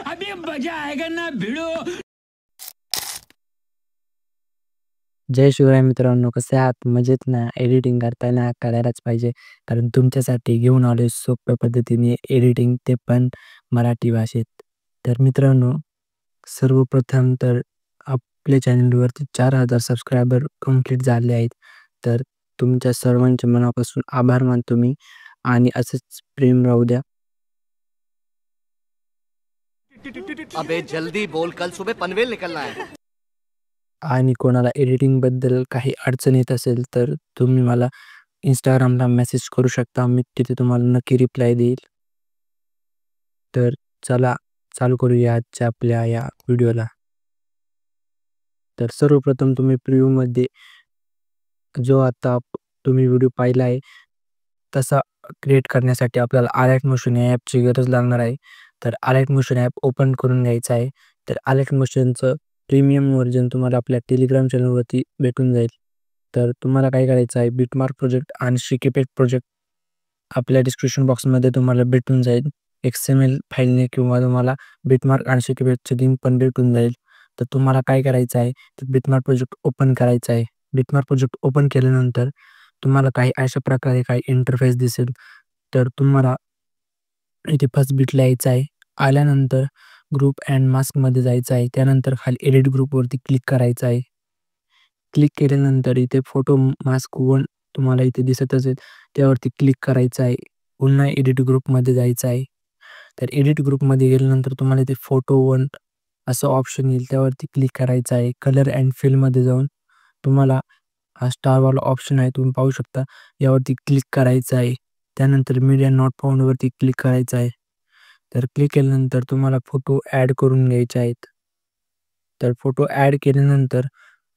अभी मजा आएगा ना भिड़ो। जय शिवराय मित्रांनो, कसे आहात? मजेत ना? एडिटिंग करताना करायलाच पाहिजे, कारण तुमच्यासाठी घेऊन आलोय सोप्या पद्धतीने एडिटिंग, ते पण मराठी भाषेत. तर मित्रांनो, सर्वप्रथम तर आपल्या चॅनलवरती 4000 सबस्क्रायबर कंप्लीट झाले आहेत. तर तुमच्या सर्वांचे मनापासून आभार मानतो मी, आणि असंच प्रेम राहू द्या. अबे जल्दी बोल, कल सुबह पनवेल निकलना है. आणि कोणाला एडिटिंगबद्दल काही अडचण येत असेल तर तुम्ही मला Instagramला मेसेज करू शकता. मी तिथे तुम्हाला नक्की रिप्लाय देईल. तर चला चालू करूया आजच्या आपल्या या व्हिडिओला. तर सर्वप्रथम तुम्ही प्रिव्ह्यूमध्ये जो आता तुम्ही व्हिडिओ पाहिला आहे तसा क्रिएट करण्यासाठी आपल्याला आलाइट मोशन या ॲपची गरज लागणार आहे. तर आलाइट मोशन ॲप ओपन करून घ्यायचं आहे. तर आलाइट मोशनचं प्रीमियम व्हर्जन तुम्हाला आपल्या टेलिग्राम चॅनलवरती भेटून जाईल. तर तुम्हाला काय करायचं आहे, बिटमार्क प्रोजेक्ट आणि शिकेपेट प्रोजेक्ट आपल्या डिस्क्रिप्शन बॉक्समध्ये तुम्हाला भेटून जाईल. XML फाईलने, किंवा तुम्हाला बिटमार्क आणि शिकेपेटची लिंक पण भेटून जाईल. तर तुम्हाला काय करायचं आहे, तर बिटमार्क प्रोजेक्ट ओपन करायचा आहे. बिटमार्क प्रोजेक्ट ओपन केल्यानंतर तुम्हाला काही अशा प्रकारे काही इंटरफेस दिसेल. तर तुम्हाला इथे फर्स्ट बिटला यायचं आहे. आल्यानंतर ग्रुप अँड मास्कमध्ये जायचं आहे. त्यानंतर खाली एडिट ग्रुपवरती क्लिक करायचं आहे. क्लिक केल्यानंतर इथे फोटो मास्क 1 तुम्हाला इथे दिसत असेल, त्यावरती क्लिक करायचं आहे. पुन्हा एडिट ग्रुपमध्ये जायचं आहे. तर एडिट ग्रुपमध्ये गेल्यानंतर तुम्हाला इथे फोटो 1 असं ऑप्शन येईल, त्यावरती क्लिक करायचं आहे. कलर अँड फिलमध्ये जाऊन तुम्हाला हा स्टारवाला ऑप्शन आहे, तुम्ही पाहू शकता, यावरती क्लिक करायचं आहे. त्यानंतर मीडिया नॉट फाउंडवरती क्लिक करायचं आहे. तर क्लिक केल्यानंतर तुम्हाला फोटो ॲड करून घ्यायचे आहेत. तर फोटो ॲड केल्यानंतर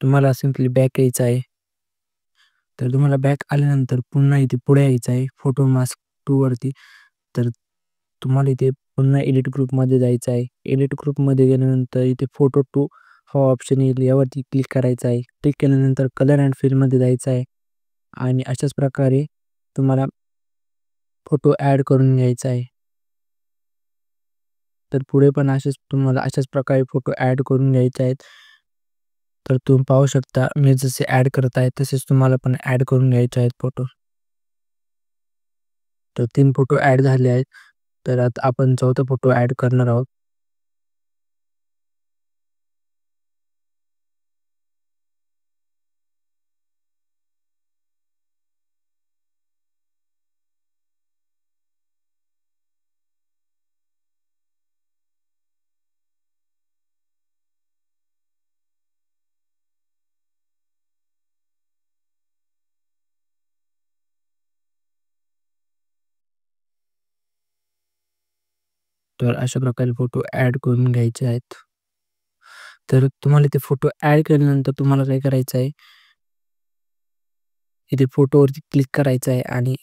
तुम्हाला सिम्पली बॅक यायचं आहे. तर तुम्हाला बॅक आल्यानंतर पुन्हा इथे पुढे यायचं आहे फोटो मास्क 2 वरती. तर तुम्हाला इथे पुन्हा एडिट ग्रुपमध्ये जायचं आहे. एडिट ग्रुपमध्ये गेल्यानंतर इथे फोटो 2 हा ऑप्शन येईल, यावरती क्लिक करायचं आहे. क्लिक केल्यानंतर कलर अँड फिलमध्ये जायचं आहे, आणि अशाच प्रकारे तुम्हाला फोटो ॲड करून घ्यायचा आहे. तर पुढे पण तुम्हाला अशाच प्रकारे फोटो ॲड करून घ्यायचे आहेत. तर तुम्ही पाहू शकता, मी जसे ॲड करत आहे तसेच तुम्हाला पण ॲड करून घ्यायचे आहेत फोटो. तर 3 फोटो ॲड झाले आहेत. तर आता आपण 4था फोटो ॲड करणार आहोत. तर अशा प्रकारे फोटो ॲड करून घ्यायचे आहेत. तर तुम्हाला इथे फोटो ॲड केल्यानंतर तुम्हाला काय करायचं आहे, इथे फोटोवरती क्लिक करायचं आहे, आणि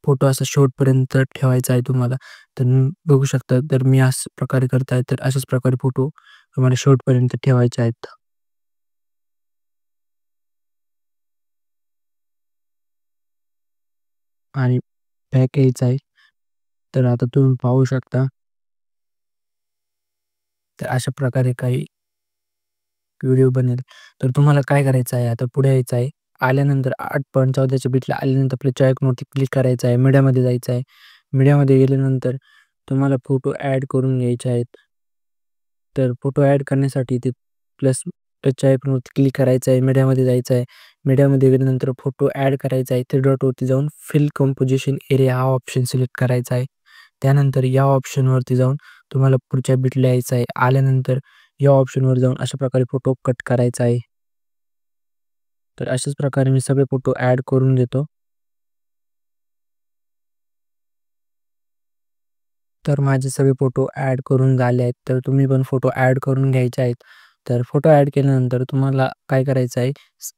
फोटो असा शेवटपर्यंत ठेवायचा आहे तुम्हाला. तर बघू शकता, तर मी अशा प्रकारे करत आहे. तर अशाच प्रकारे फोटो तुम्हाला शेवटपर्यंत ठेवायचे आहेत. आणि बॅक यायचं आहे. तर आता तुम्ही पाहू शकता, तर अशा प्रकारे काही व्हिडिओ बनेल. तर तुम्हाला काय करायचं आहे, आता पुढे यायचं आहे. आल्यानंतर 8.14च्या बिटला आल्यानंतर आपल्या चॉईकवरती क्लिक करायचं आहे. मीडियामध्ये जायचं आहे. मीडियामध्ये गेल्यानंतर तुम्हाला फोटो ॲड करून घ्यायचे आहेत. तर फोटो ॲड करण्यासाठी ते प्लस टचच्या आयकॉनवरती क्लिक करायचं आहे. मीडियामध्ये जायचं आहे. मीडियामध्ये गेल्यानंतर फोटो ॲड करायचा आहे. 3 डॉटवरती जाऊन फिल कंपोजिशन एरिया हा ऑप्शन सिलेक्ट करायचा आहे. त्यानंतर या ऑप्शनवरती जाऊन तुम्हाला पुढच्या बिटला यायचं आहे. आल्यानंतर या ऑप्शनवर जाऊन अशा प्रकारे फोटो कट करायचा आहे. तर अशाच प्रकारे मी सगळे फोटो ॲड करून देतो. तर माझे सगळे फोटो ॲड करून झाले आहेत. तर तुम्ही पण फोटो ॲड करून घ्यायचे आहेत. तर फोटो ॲड केल्यानंतर तुम्हाला काय करायचं आहे,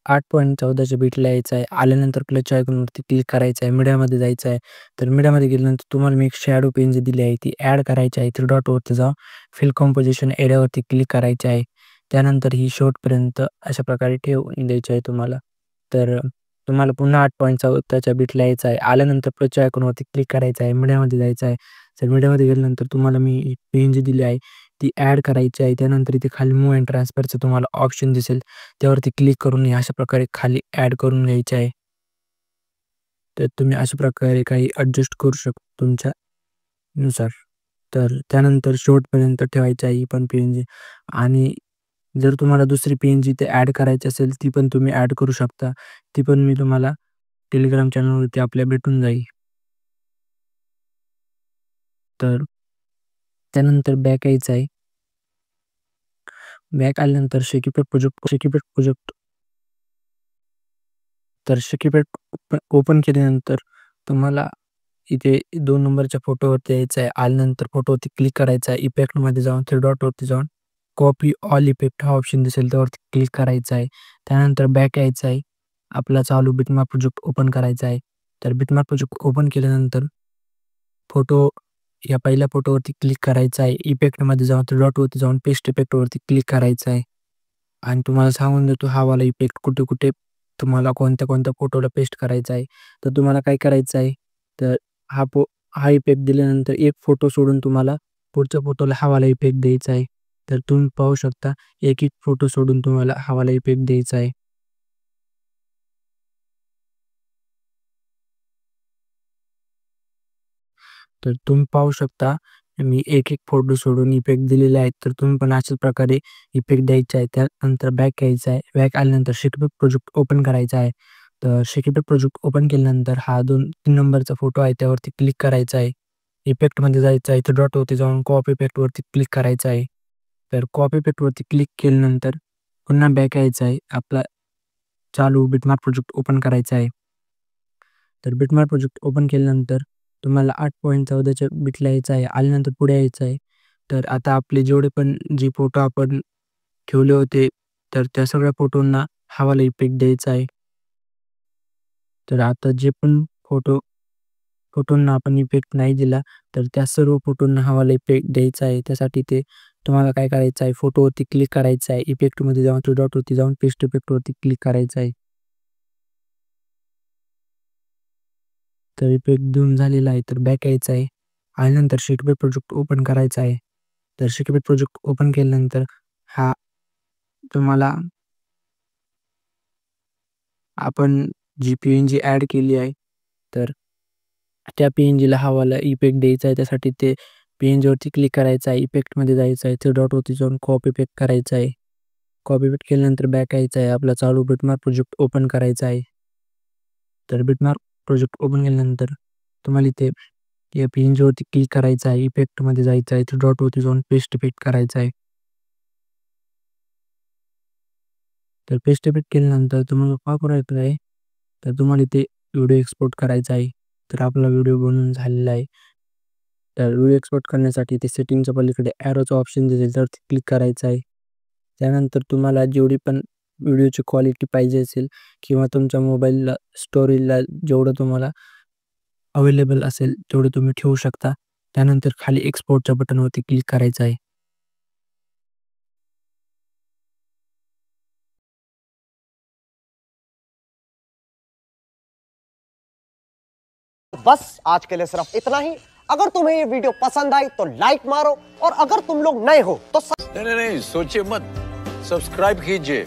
8.14च्या बीटला यायचं आहे. आल्यानंतर प्लसच्या आयकॉनवरती क्लिक करायचं आहे. मीडियामध्ये जायचं आहे. तर मीडियामध्ये गेल्यानंतर तुम्हाला मी एक शॅडो पेन जी दिली आहे ती ॲड करायची आहे. 3 डॉटवरती जाऊन फिल कंपोजिशन एरियावरती क्लिक करायचे आहे. त्यानंतर ही शेवटपर्यंत अशा प्रकारे ठेवून द्यायची आहे तुम्हाला. तर तुम्हाला पुन्हा 8.14च्या बीटला यायचं आहे. आल्यानंतर प्लसच्या आयकॉनवरती क्लिक करायचं आहे. मीडियामध्ये जायचं आहे. तर मीडियामध्ये गेल्यानंतर तुम्हाला मी पेन जी दिली आहे ती ॲड करायची आहे. त्यानंतर इथे खाली मूव्ह अँड ट्रान्सफरचं तुम्हाला ऑप्शन दिसेल. त्यावरती क्लिक करून हे अशा प्रकारे खाली ॲड करून घ्यायचे आहे. तर तुम्ही अशा प्रकारे काही ॲडजस्ट करू शकता तुमच्यानुसार. तर त्यानंतर शेवटपर्यंत ठेवायची आहे ही पण पी-एन-जी. आणि जर तुम्हाला दुसरी पी-एन-जी ते ॲड करायची असेल ती पण तुम्ही ॲड करू शकता. ती पण मी तुम्हाला टेलिग्राम चॅनलवरती आपल्या भेटून जाईल. तर त्यानंतर बॅक यायचं आहे. बॅक आल्यानंतर शेकीपेट प्रोजेक्ट तर शेकीपेट ओपन केल्यानंतर तुम्हाला इथे 2 नंबरच्या फोटोवरती यायचं आहे. आल्यानंतर फोटोवरती क्लिक करायचं आहे. इफेक्टमध्ये जाऊन 3 डॉटवरती जाऊन कॉपी ऑल इफेक्ट हा ऑप्शन दिसेल त्यावरती क्लिक करायचं आहे. त्यानंतर बॅक यायचं आहे. आपला चालू बिटमॅप प्रोजेक्ट ओपन करायचा आहे. तर बिटमॅप प्रोजेक्ट ओपन केल्यानंतर फोटो या पहिल्या फोटोवरती क्लिक करायचं आहे. इफेक्टमध्ये जाऊन 3 डॉटवरती जाऊन पेस्ट इफेक्टवरती क्लिक करायचं आहे. आणि तुम्हाला सांगून देतो हा वाला इफेक्ट कुठे-कुठे तुम्हाला कोणत्या-कोणत्या फोटोला पेस्ट करायचा आहे. तर तुम्हाला काय करायचं आहे, तर हा इफेक्ट दिल्यानंतर एक फोटो सोडून तुम्हाला पुढच्या फोटोला हा वाला इफेक्ट द्यायचा आहे. तर तुम्ही पाहू शकता एक-एक फोटो सोडून तुम्हाला हा वाला इफेक्ट द्यायचा आहे. तर तुम्ही पाहू शकता मी एक-एक फोटो सोडून इफेक्ट दिलेले आहेत. तर तुम्ही पण अशाच प्रकारे इफेक्ट द्यायचा आहे. त्यानंतर बॅक यायचं आहे. बॅक आल्यानंतर शेकीपेट प्रोजेक्ट ओपन करायचा आहे. तर शेकीपेट प्रोजेक्ट ओपन केल्यानंतर हा 3 नंबरचा फोटो आहे त्यावरती क्लिक करायचा आहे. इफेक्टमध्ये जायचं आहे. इथे डॉटवरती जाऊन कॉपी इफेक्टवरती क्लिक करायचं आहे. तर कॉपी इफेक्टवरती क्लिक केल्यानंतर पुन्हा बॅक यायचं आहे. आपला चालू बिटमॅप प्रोजेक्ट ओपन करायचा आहे. तर बिटमॅप प्रोजेक्ट ओपन केल्यानंतर तुम्हाला 8.14च्या बीटला यायचं आहे. आल्यानंतर पुढे यायचं आहे. तर आता आपले जेवढे पण जे फोटो आपण ठेवले होते, तर त्या सगळ्या फोटोंना हा वाला इफेक्ट द्यायचा आहे. तर आता जे पण फोटोंना आपण इफेक्ट नाही दिला, तर त्या सर्व फोटोंना हा वाला इफेक्ट द्यायचा आहे. त्यासाठी ते तुम्हाला काय करायचं आहे, फोटोवरती क्लिक करायचं आहे. इफेक्टमध्ये जाऊन 3 डॉटवरती जाऊन पेस्ट इफेक्टवरती क्लिक करायचं आहे. तर इफेक्ट देऊन झालेला आहे. तर बॅक यायचं आहे. आल्यानंतर शेकीपेट प्रोजेक्ट ओपन करायचा आहे. तर शेकीपेट प्रोजेक्ट ओपन केल्यानंतर हा तुम्हाला आपण जी पी-एन-जी ॲड केली आहे, तर त्या पी-एन-जीला हा वाला इफेक्ट द्यायचा आहे. त्यासाठी ते पी-एन-जीवरती क्लिक करायचं आहे. इफेक्टमध्ये जायचं आहे. 3 डॉटवरती जाऊन कॉपी इफेक्ट करायचा आहे. कॉपी पेस्ट केल्यानंतर बॅक यायचं आहे. आपला चालू बिटमॅप प्रोजेक्ट ओपन करायचा आहे. तर बिटमॅप प्रोजेक्ट ओपन केल्यानंतर तुम्हाला इथे या पी-एन-जीवरती क्लिक करायचं आहे. इफेक्टमध्ये जायचं आहे. 3 डॉटवरती जाऊन पेस्ट इफेक्ट करायचा आहे. तर पेस्ट इफेक्ट केल्यानंतर तुम्हाला काय करायचं आहे, तर तुम्हाला इथे व्हिडिओ एक्सपोर्ट करायचा आहे. तर आपला व्हिडिओ बनवून झालेला आहे. तर व्हिडिओ एक्सपोर्ट करण्यासाठी ते सेटिंगच्या पलीकडे ॲरोचं ऑप्शन दिसेल त्यावरती क्लिक करायचं आहे. त्यानंतर तुम्हाला जेवढी पण व्हिडिओची क्वालिटी पाहिजे असेल किंवा तुमच्या मोबाईलला स्टोरेजला जेवढं तुम्हाला अवेलेबल असेल तेवढं तुम्ही ठेवू शकता. त्यानंतर खाली एक्सपोर्टच्या बटनवरती क्लिक करायचं आहे. बस आज के लिए सिर्फ इतना ही। अगर तुम्हें ये वीडियो पसंद आई तो लाइक मारो और अगर तुम लोग नए हो तो नहीं सोचिए मत, सब्सक्राइब कीजिए।